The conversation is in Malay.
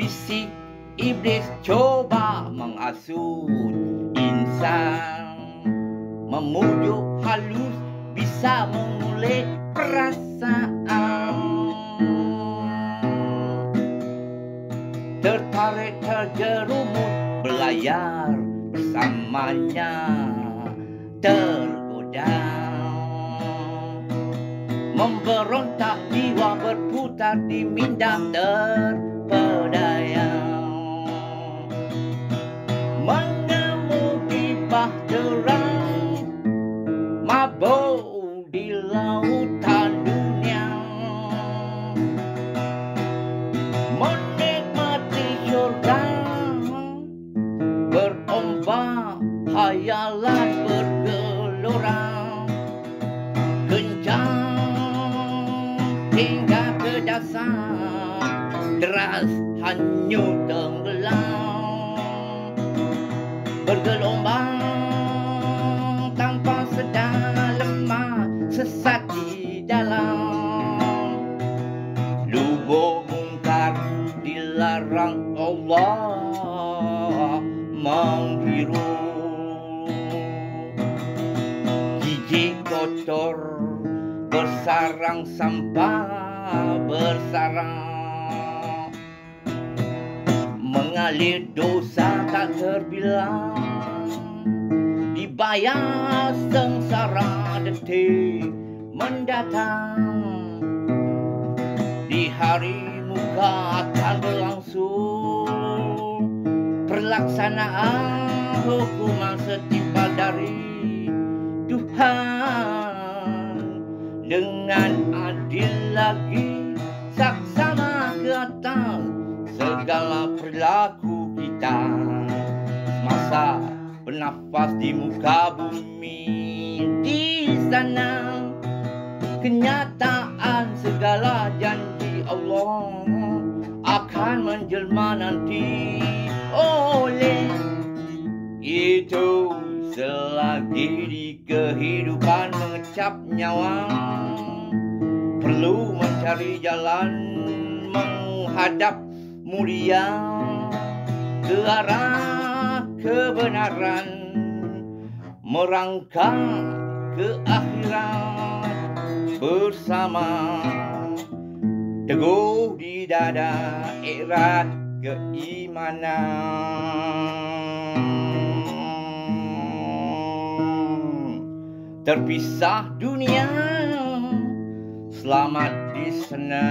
Bisik iblis coba menghasut insan, memujuk halus bisa mengulik perasaan. Tertarik terjerumus belayar bersamanya, tergoda memberontak jiwa berputar di minda terpedaya, mengemudi bahtera mabuk di lautan dunia, menikmati syurga berombak hayalan bergelora, kencang hingga ke dasar, deras hanyut tenggelam, bergelombang tanpa sedar, lemah sesat di dalam lubuk mungkar, dilarang Allah menghirup. Jijik kotor bersarang, sampah bersarang, mengalir dosa tak terbilang, dibayar sengsara detik mendatang. Di hari muka akan berlangsung pelaksanaan hukuman setimpal dari Tuhan, dengan adil lagi saksama ke atas segala perilaku kita semasa bernafas di muka bumi. Di sana kenyataan segala janji Allah akan menjelma nanti. Oleh itu selagi di kehidupan mengecap nyawa, perlu mencari jalan menghadap mulia ke arah kebenaran, merangkak ke akhirat bersama, teguh di dada erat keimanan. Terpisah dunia, selamat di sana.